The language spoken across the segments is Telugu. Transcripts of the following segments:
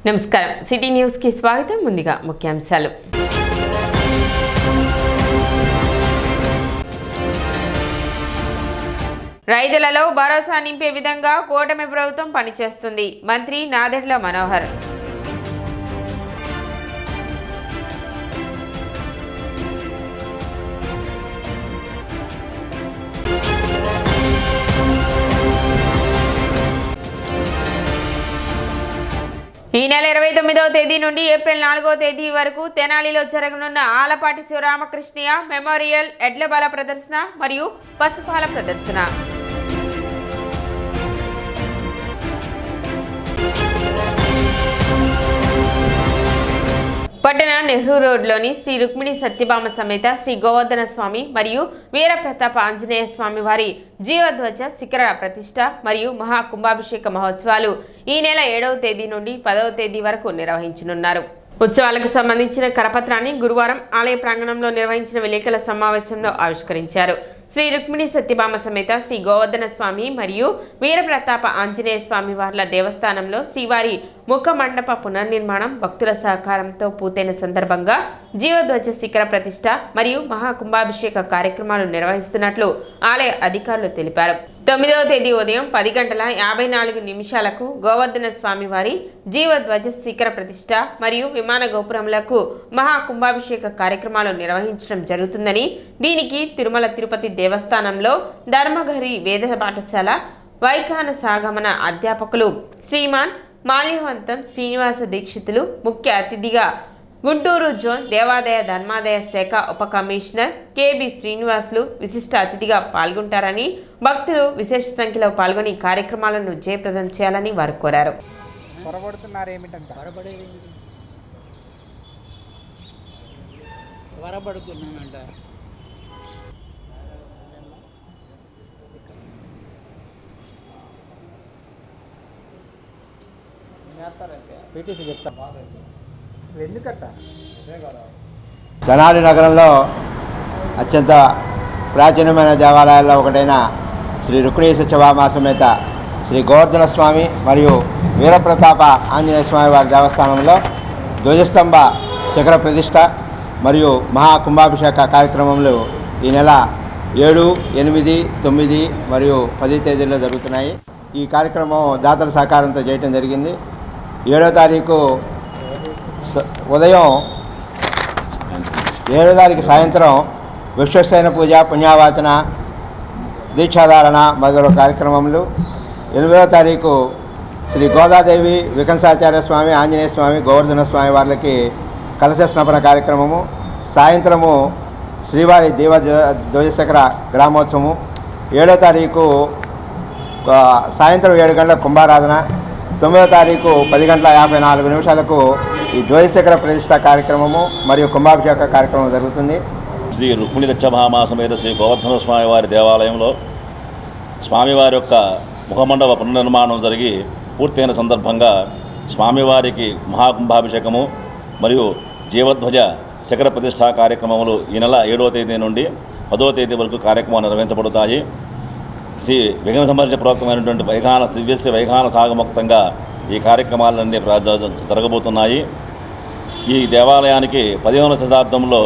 నమస్కారం సిటీ న్యూస్ కి స్వాగతం. ముందుగా ముఖ్యాంశాలు. రైతులలో భరోసా నింపే విధంగా కూటమి ప్రభుత్వం పనిచేస్తుంది. మంత్రి నాదెండ్ల మనోహర్. ఈ నెల 29వ తేదీ నుండి ఏప్రిల్ 4వ తేదీ వరకు తెనాలిలో జరగనున్న ఆలపాటి శివరామకృష్ణయ్య మెమోరియల్ ఎడ్ల బల ప్రదర్శన మరియు పశుపాల ప్రదర్శన. పట్టణ నెహ్రూ రోడ్లోని శ్రీ రుక్మిణి సత్యభామ సమేత శ్రీ గోవర్ధన స్వామి మరియు వీరప్రతాప ఆంజనేయ స్వామి వారి జీవధ్వజ శిఖర ప్రతిష్ట మరియు మహాకుంభాభిషేక మహోత్సవాలు ఈ నెల 7వ తేదీ నుండి 10వ తేదీ వరకు నిర్వహించనున్నారు. ఉత్సవాలకు సంబంధించిన కరపత్రాన్ని గురువారం ఆలయ ప్రాంగణంలో నిర్వహించిన విలేకరుల సమావేశంలో ఆవిష్కరించారు. శ్రీ రుక్మిణి సత్యభామ సమేత శ్రీ గోవర్ధన స్వామి మరియు వీరప్రతాప ఆంజనేయ స్వామి వార్ల దేవస్థానంలో శ్రీవారి ముఖ మండప పునర్నిర్మాణం భక్తుల సహకారంతో పూర్తయిన సందర్భంగా జీవధ్వజ శిఖర ప్రతిష్ట మరియు మహాకుంభాభిషేక కార్యక్రమాలు నిర్వహిస్తున్నట్లు ఆలయ అధికారులు తెలిపారు. 9వ తేదీ ఉదయం 10:54 గోవర్ధన స్వామి వారి జీవధ్వజ శిఖర ప్రతిష్ట మరియు విమాన గోపురములకు మహాకుంభాభిషేక కార్యక్రమాలు నిర్వహించడం జరుగుతుందని, దీనికి తిరుమల తిరుపతి దేవస్థానంలో ధర్మగరి వేద పాఠశాల వైఖాన సాగమన అధ్యాపకులు శ్రీమాన్ మాల్యవంతం శ్రీనివాస దీక్షితులు ముఖ్య అతిథిగా, గుంటూరు జోన్ దేవాదాయ ధర్మాదాయ శాఖ ఉప కమిషనర్ కేబి శ్రీనివాసులు విశిష్ట అతిథిగా పాల్గొంటారని, భక్తులు విశేష సంఖ్యలో పాల్గొని కార్యక్రమాలను జయప్రదం చేయాలని వారు కోరారు. తెనాలి నగరంలో అత్యంత ప్రాచీనమైన దేవాలయాల్లో ఒకటైన శ్రీ రుక్మిణి సత్యభామ సమేత శ్రీ గోవర్ధన స్వామి మరియు వీరప్రతాప ఆంజనేయ స్వామి వారి దేవస్థానంలో ధ్వజస్తంభ శిఖర ప్రతిష్ట మరియు మహాకుంభాభిషేక కార్యక్రమాలు ఈ నెల 7, 8, 9 మరియు 10 తేదీల్లో జరుగుతున్నాయి. ఈ కార్యక్రమం దాతల సహకారంతో చేయటం జరిగింది. 7వ తారీఖు ఉదయం, 7వ తారీఖు సాయంత్రం విశ్వసేన పూజ, పుణ్యావాచన, దీక్షాధారణ మొదలగు కార్యక్రమములు. 8వ తారీఖు శ్రీ గోదాదేవి, వికంసాచార్య స్వామి, ఆంజనేయ స్వామి, గోవర్ధన స్వామి వారికి కలశ స్నాపన కార్యక్రమము. సాయంత్రము శ్రీవారి ధ్వజశేఖర గ్రామోత్సవము. 7వ తారీఖు సాయంత్రం 7 గంటల కుంభారాధన. 9వ తారీఖు 10:54 ఈ ధ్వజశేఖర ప్రతిష్ట కార్యక్రమము మరియు కుంభాభిషేక కార్యక్రమం జరుగుతుంది. శ్రీ రుక్మిణి సత్యభామ సమేత శ్రీ గోవర్ధన స్వామి వారి దేవాలయంలో స్వామివారి యొక్క ముఖమండప పునర్నిర్మాణం జరిగి పూర్తయిన సందర్భంగా స్వామివారికి మహాకుంభాభిషేకము మరియు జీవధ్వజ శిఖర ప్రతిష్ఠా కార్యక్రమములు ఈ నెల 7వ తేదీ నుండి 10వ తేదీ వరకు కార్యక్రమాలు నిర్వహించబడతాయి. శ్రీ విఘ్న సంబంధించిన ప్రోక్తమైనటువంటి దివ్యశ్రీ వైఖాన సాగముక్తంగా ఈ కార్యక్రమాలన్నీ జరగబోతున్నాయి. ఈ దేవాలయానికి 15వ శతాబ్దంలో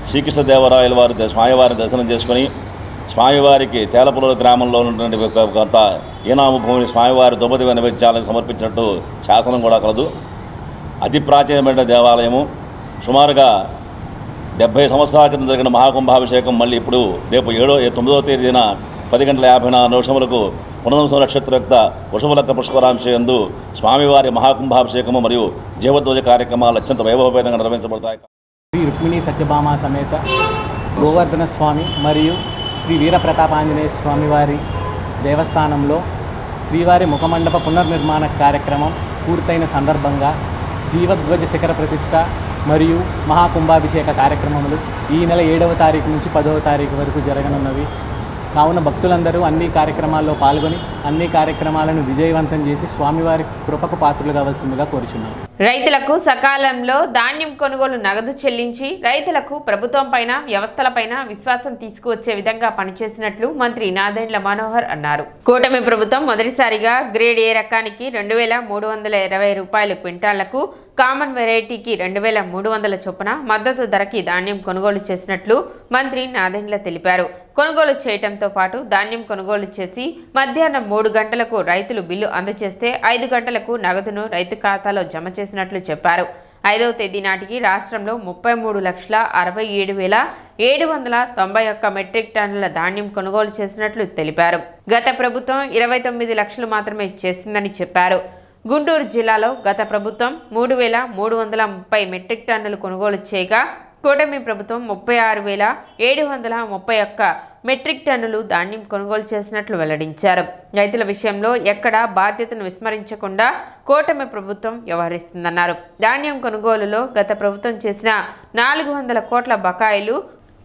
శ్రీకృష్ణదేవరాయల వారు స్వామివారిని దర్శనం చేసుకుని స్వామివారికి తేలపులూరు గ్రామంలో ఉన్నటువంటి కొంత ఈనాము భూమిని స్వామివారి దుపది నైవేద్యాలకు సమర్పించినట్టు శాసనం కూడా కలదు. అతి ప్రాచీనమైన దేవాలయము. సుమారుగా 70 సంవత్సరాల క్రితం జరిగిన మహాకుంభాభిషేకం మళ్ళీ ఇప్పుడు రేపు 9వ తేదీన 10:54 పునర్వసు నక్షత్రయుక్త వృషభలక్క పుష్కరాంశయందు స్వామివారి మహాకుంభాభిషేకము మరియు జీవధ్వజ కార్యక్రమాలు అత్యంత వైభవపేతంగా నిర్వహించబడతాయి. శ్రీ రుక్మిణి సత్యభామ సమేత గోవర్ధన స్వామి మరియు శ్రీ వీరప్రతాపాంజనేయ స్వామి వారి దేవస్థానంలో శ్రీవారి ముఖమండప పునర్నిర్మాణ కార్యక్రమం పూర్తయిన సందర్భంగా జీవధ్వజ శిఖర ప్రతిష్ట మరియు మహాకుంభాభిషేక కార్యక్రమములు ఈ నెల 7వ తారీఖు నుంచి 10వ తారీఖు వరకు జరగనున్నవి. కావున భక్తులందరూ అన్ని కార్యక్రమాల్లో పాల్గొని అన్ని కార్యక్రమాలను విజయవంతం చేసి స్వామివారి కృపకు పాత్రలు కావాల్సిందిగా కోరుచున్నాం. రైతులకు సకాలంలో ధాన్యం కొనుగోలు నగదు చెల్లించి రైతులకు ప్రభుత్వం పైన వ్యవస్థలపైన విశ్వాసం తీసుకువచ్చే విధంగా పనిచేసినట్లు మంత్రి నాదెండ్ల మనోహర్ అన్నారు. కూటమి ప్రభుత్వం మొదటిసారిగా గ్రేడ్ ఏ రకానికి 2,320 రూపాయలు క్వింటాళ్లకు, కామన్ వెరైటీకి 2,300 చొప్పున మద్దతు ధరకి ధాన్యం కొనుగోలు చేసినట్లు మంత్రి నాదెండ్ల తెలిపారు. కొనుగోలు చేయడంతో పాటు ధాన్యం కొనుగోలు చేసి మధ్యాహ్నం 3 గంటలకు రైతులు బిల్లు అందజేస్తే 5 గంటలకు నగదును రైతు ఖాతాలో జమ చేసినట్లు చెప్పారు. 5వ తేదీ నాటికి రాష్ట్రంలో 33,67,791 మెట్రిక్ టన్నుల ధాన్యం కొనుగోలు చేసినట్లు తెలిపారు. గత ప్రభుత్వం 29 లక్షలు మాత్రమే చేసిందని చెప్పారు. గుంటూరు జిల్లాలో గత ప్రభుత్వం 3,330 మెట్రిక్ టన్నులు కొనుగోలు చేయగా కూటమి ప్రభుత్వం 36,731 మెట్రిక్ టన్నులు ధాన్యం కొనుగోలు చేసినట్లు వెల్లడించారు. రైతుల విషయంలో ఎక్కడా బాధ్యతను విస్మరించకుండా కూటమి ప్రభుత్వం వ్యవహరిస్తుందన్నారు. ధాన్యం కొనుగోలులో గత ప్రభుత్వం చేసిన 400 కోట్ల బకాయిలు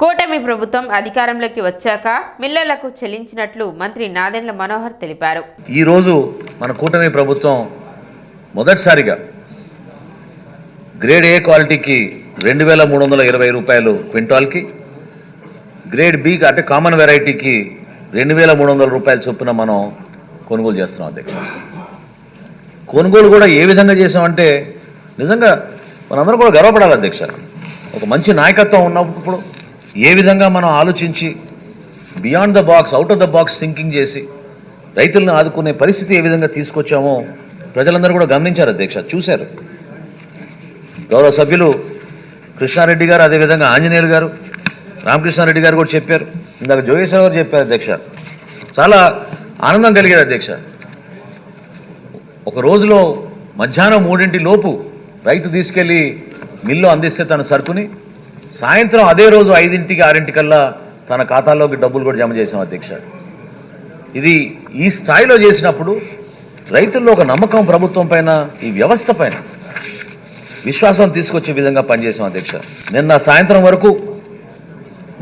కూటమి ప్రభుత్వం అధికారంలోకి వచ్చాక మిల్లర్లకు చెల్లించినట్లు మంత్రి నాదెండ్ల మనోహర్ తెలిపారు. ఈరోజు మన కూటమి ప్రభుత్వం మొదటిసారిగా గ్రేడ్ ఏ క్వాలిటీకి 2,320 రూపాయలు క్వింటాల్కి, గ్రేడ్ బి అంటే కామన్ వెరైటీకి 2,300 రూపాయల చొప్పున మనం కొనుగోలు చేస్తున్నాం అధ్యక్ష. కొనుగోలు కూడా ఏ విధంగా చేసామంటే నిజంగా మనందరం కూడా గర్వపడాలి అధ్యక్ష. ఒక మంచి నాయకత్వం ఉన్నప్పుడు ఏ విధంగా మనం ఆలోచించి beyond the box, out of the box thinking చేసి రైతులను ఆదుకునే పరిస్థితి ఏ విధంగా తీసుకొచ్చామో ప్రజలందరూ కూడా గమనించారు అధ్యక్ష, చూశారు. గౌరవ సభ్యులు కృష్ణారెడ్డి గారు, అదేవిధంగా ఆంజనేయులు గారు, రామకృష్ణారెడ్డి గారు కూడా చెప్పారు. ఇందాక జోగేశ్వర గారు చెప్పారు అధ్యక్ష. చాలా ఆనందం కలిగేది అధ్యక్ష. ఒక రోజులో మధ్యాహ్నం 3 లోపు రైతు తీసుకెళ్ళి మిల్లు అందిస్తే తన సరుకుని సాయంత్రం అదే రోజు 5, 6 కల్లా తన ఖాతాలోకి డబ్బులు కూడా జమ చేసాం అధ్యక్ష. ఇది ఈ స్థాయిలో చేసినప్పుడు రైతుల్లో ఒక నమ్మకం, ప్రభుత్వం పైన, ఈ వ్యవస్థ పైన విశ్వాసం తీసుకొచ్చే విధంగా పనిచేసాం అధ్యక్ష. నిన్న సాయంత్రం వరకు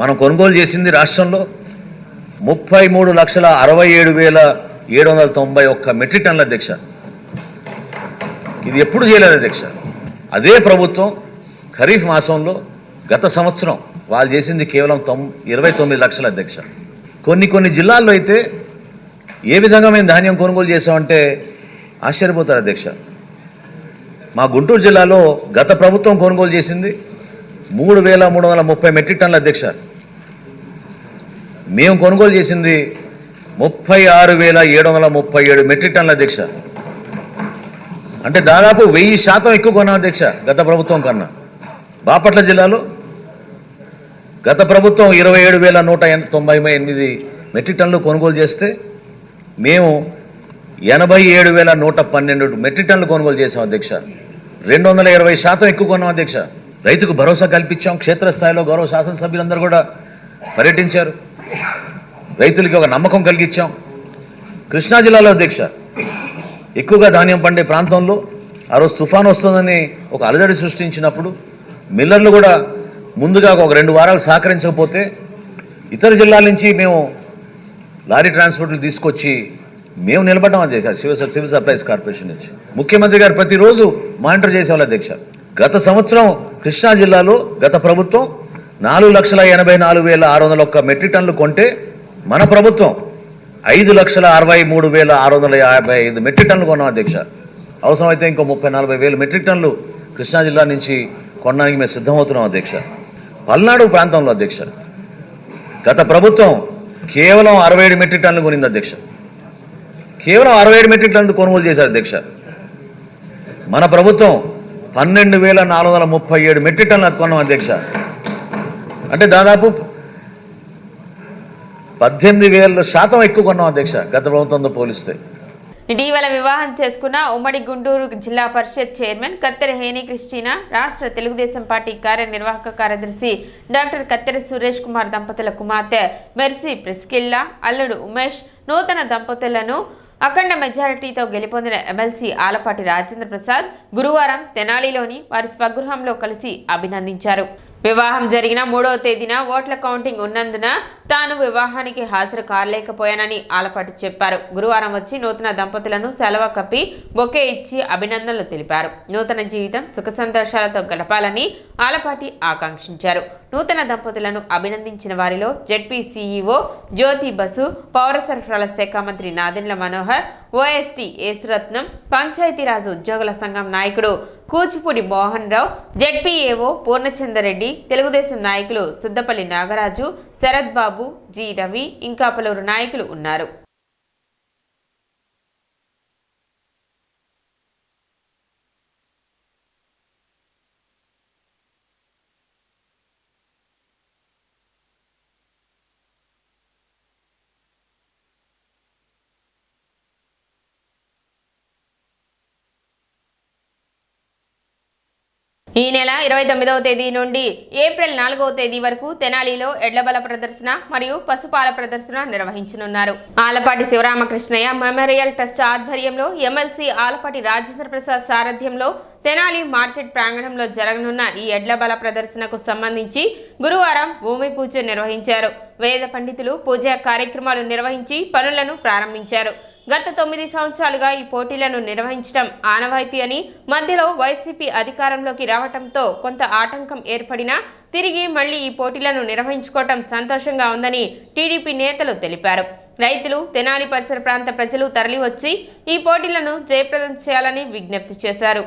మనం కొనుగోలు చేసింది రాష్ట్రంలో 33,67,791 మెట్రిక్ టన్నుల అధ్యక్ష. ఇది ఎప్పుడు చేయలేదు అధ్యక్ష. అదే ప్రభుత్వం ఖరీఫ్ మాసంలో గత సంవత్సరం వాళ్ళు చేసింది కేవలం 29 లక్షల అధ్యక్ష. కొన్ని జిల్లాల్లో అయితే ఏ విధంగా మేము ధాన్యం కొనుగోలు చేసామంటే ఆశ్చర్యపోతారు అధ్యక్ష. మా గుంటూరు జిల్లాలో గత ప్రభుత్వం కొనుగోలు చేసింది 3,330 మెట్రిక్ టన్నుల అధ్యక్ష. మేము కొనుగోలు చేసింది 36,737 మెట్రిక్ టన్నుల అధ్యక్ష. అంటే దాదాపు 1000% ఎక్కువ కొన్నాం అధ్యక్ష గత ప్రభుత్వం కన్నా. బాపట్ల జిల్లాలో గత ప్రభుత్వం 27,198 మెట్రిక్ టన్నులు కొనుగోలు చేస్తే మేము 87,112 మెట్రిక్ టన్నులు కొనుగోలు చేసాం అధ్యక్ష. 220% ఎక్కువ కొన్నాం అధ్యక్ష. రైతుకు భరోసా కల్పించాం. క్షేత్రస్థాయిలో గౌరవ శాసనసభ్యులందరూ కూడా పర్యటించారు. రైతులకి ఒక నమ్మకం కలిగించాం. కృష్ణా జిల్లాలో అధ్యక్ష ఎక్కువగా ధాన్యం పండే ప్రాంతంలో ఆ రోజు తుఫాను వస్తుందని ఒక అలజడి సృష్టించినప్పుడు మిల్లర్లు కూడా ముందుగా ఒక 2 వారాలు సహకరించకపోతే ఇతర జిల్లాల నుంచి మేము లారీ ట్రాన్స్పోర్ట్లు తీసుకొచ్చి మేము నిలబడ్డాం అధ్యక్ష. సివిల్ సప్లైస్ కార్పొరేషన్ నుంచి ముఖ్యమంత్రి గారు ప్రతిరోజు మానిటర్ చేసేవాళ్ళు అధ్యక్ష. గత సంవత్సరం కృష్ణా జిల్లాలో గత ప్రభుత్వం 4,84,601 మెట్రిక్ టన్నులు కొంటే మన ప్రభుత్వం 5,63,655 మెట్రిక్ టన్నులు కొన్నాం అధ్యక్ష. అవసరమైతే ఇంకో 30,40,000 మెట్రిక్ టన్నులు కృష్ణా జిల్లా నుంచి కొనడానికి మేము సిద్ధమవుతున్నాం అధ్యక్ష. పల్నాడు ప్రాంతంలో అధ్యక్ష గత ప్రభుత్వం కేవలం 67 మెట్రిక్ టన్నులు కొనింది అధ్యక్ష. కేవలం 67 మెట్రిక్ టన్నులు కొనుగోలు చేశారు అధ్యక్ష. మన ప్రభుత్వం 12,437 మెట్రిక్ టన్నులు అది కొన్నాం అధ్యక్ష. అంటే దాదాపు 18,000% ఎక్కువ కొన్నాం అధ్యక్ష గత ప్రభుత్వంతో పోలిస్తే. ఇటీవల వివాహం చేసుకున్న ఉమ్మడి గుంటూరు జిల్లా పరిషత్ చైర్మన్ కత్తెర హేని క్రిస్టినా రాష్ట్ర తెలుగుదేశం పార్టీ కార్యనిర్వాహక కార్యదర్శి డాక్టర్ కత్తెర సురేష్ కుమార్ దంపతుల కుమార్తె మెర్సీ ప్రిస్కిల్లా, అల్లుడు ఉమేష్ నూతన దంపతులను అఖండ మెజారిటీతో గెలుపొందిన ఎమ్మెల్సీ ఆలపాటి రాజేంద్ర ప్రసాద్ గురువారం తెనాలిలోని వారి స్వగృహంలో కలిసి అభినందించారు. వివాహం జరిగిన 3వ తేదీన ఓట్ల కౌంటింగ్ ఉన్నందున తాను వివాహానికి హాజరు కాలేకపోయానని ఆలపాటి చెప్పారు. గురువారం వచ్చి నూతన దంపతులను సెలవు కప్పి బొకే ఇచ్చి అభినందనలు తెలిపారు. నూతన జీవితం సుఖ సంతోషాలతో గడపాలని ఆలపాటి ఆకాంక్షించారు. నూతన దంపతులను అభినందించిన వారిలో జెడ్పీ సీఈఓ జ్యోతి బసు, పౌర సరఫరాల శాఖ మంత్రి నాదెండ్ల మనోహర్, ఓఎస్టీ యేసురత్నం, పంచాయతీరాజ్ ఉద్యోగుల సంఘం నాయకుడు కూచిపూడి మోహన్ రావు, జెడ్పీఏఓ పూర్ణచందరెడ్డి, తెలుగుదేశం నాయకులు సుద్దపల్లి నాగరాజు, శరత్ బాబు, జి రవి ఇంకా పలువురు నాయకులు ఉన్నారు. ఈ నెల 29వ తేదీ నుండి ఏప్రిల్ 4వ తేదీ వరకు తెనాలిలో ఎడ్లబల ప్రదర్శన మరియు పశుపాల ప్రదర్శన నిర్వహించనున్నారు. ఆలపాటి శివరామకృష్ణయ్య మెమోరియల్ ట్రస్ట్ ఆధ్వర్యంలో ఎమ్మెల్సీ ఆలపాటి రాజేంద్ర ప్రసాద్ సారథ్యంలో తెనాలి మార్కెట్ ప్రాంగణంలో జరగనున్న ఈ ఎడ్లబల ప్రదర్శనకు సంబంధించి గురువారం భూమి పూజ నిర్వహించారు. వేద పండితులు పూజా కార్యక్రమాలు నిర్వహించి పనులను ప్రారంభించారు. గత 9 సంవత్సరాలుగా ఈ పోటీలను నిర్వహించడం ఆనవాయితీ అని, మధ్యలో వైసీపీ అధికారంలోకి రావడంతో కొంత ఆటంకం ఏర్పడినా తిరిగి మళ్లీ ఈ పోటీలను నిర్వహించుకోవటం సంతోషంగా ఉందని టీడీపీ నేతలు తెలిపారు. రైతులు, తెనాలి పరిసర ప్రాంత ప్రజలు తరలివచ్చి ఈ పోటీలను జయప్రదం చేయాలని విజ్ఞప్తి చేశారు.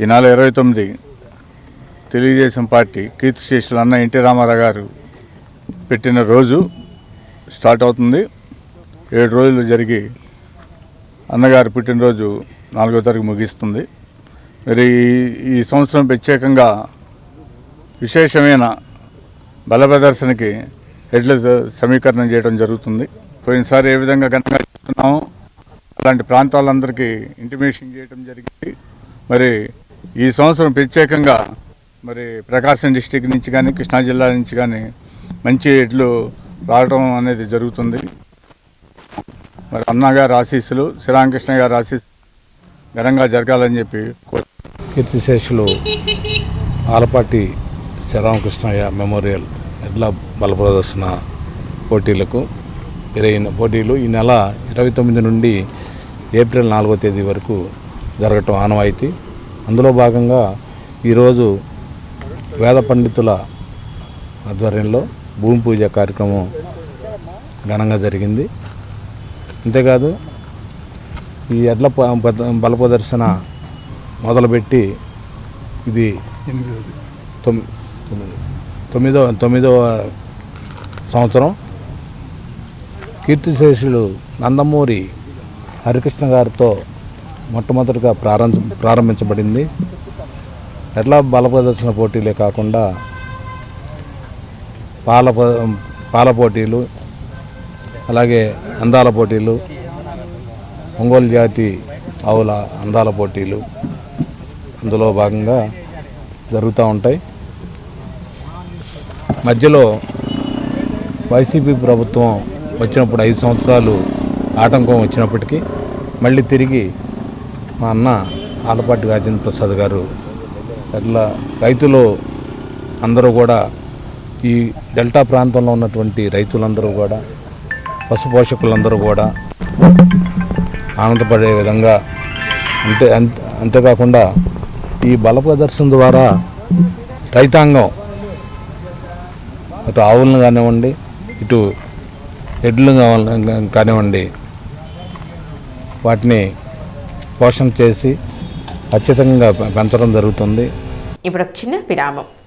ఈ నెల 29 తెలుగుదేశం పార్టీ కీర్తిశేషులు అన్న ఎన్టీ రామారావు గారు పెట్టిన రోజు స్టార్ట్ అవుతుంది. 7 రోజులు జరిగి అన్నగారు పుట్టినరోజు 4వ తారీఖు ముగిస్తుంది. మరి ఈ సంవత్సరం ప్రత్యేకంగా విశేషమైన బల ప్రదర్శనకి ఎడ్ల సమీకరణం చేయడం జరుగుతుంది. పోయినసారి ఏ విధంగా ఘనంగా చెప్తున్నామో అలాంటి ప్రాంతాలందరికీ ఇంటిమేషన్ చేయడం జరిగింది. మరి ఈ సంవత్సరం ప్రత్యేకంగా మరి ప్రకాశం డిస్టిక్ నుంచి కానీ, కృష్ణా జిల్లా నుంచి కానీ మంచి ఎడ్లు రావడం అనేది జరుగుతుంది. మరి అన్నగారి ఆశీస్సులు, శ్రీరామకృష్ణ గారి ఆశీస్సులు ఘనంగా జరగాలని చెప్పి కీర్తిశేషులు ఆలపాటి శ్రీరామకృష్ణయ్య మెమోరియల్ ఎడ్ల బల ప్రదర్శన పోటీలకు జరిగిన పోటీలు ఈ నెల 29 నుండి ఏప్రిల్ 4వ తేదీ వరకు జరగటం ఆనవాయితీ. అందులో భాగంగా ఈరోజు వేద పండితుల ఆధ్వర్యంలో భూమి పూజ కార్యక్రమం ఘనంగా జరిగింది. అంతేకాదు ఈ ఎడ్ల బల ప్రదర్శన మొదలుపెట్టి ఇది 9వ సంవత్సరం. కీర్తిశేషులు నందమూరి హరికృష్ణ గారితో మొట్టమొదటిగా ప్రారంభించబడింది. ఎడ్ల బల ప్రదర్శన పోటీలే కాకుండా పాల పోటీలు, అలాగే అందాల పోటీలు, ఒంగోలు జాతి ఆవుల అందాల పోటీలు అందులో భాగంగా జరుగుతూ ఉంటాయి. మధ్యలో వైసీపీ ప్రభుత్వం వచ్చినప్పుడు 5 సంవత్సరాలు ఆటంకం వచ్చినప్పటికీ మళ్ళీ తిరిగి మా అన్న ఆలపాటి రాజేంద్ర ప్రసాద్ గారు అట్లా రైతులు అందరూ కూడా, ఈ డెల్టా ప్రాంతంలో ఉన్నటువంటి రైతులందరూ కూడా, పశుపోషకులందరూ కూడా ఆనందపడే విధంగా అంతేకాకుండా ఈ బల ప్రదర్శన ద్వారా రైతాంగం అటు ఆవులను కానివ్వండి, ఇటు ఎడ్లు కానివ్వండి, వాటిని పోషణ చేసి ఖచ్చితంగా పెంచడం జరుగుతుంది. ఇప్పుడు ఒక చిన్న విరామం.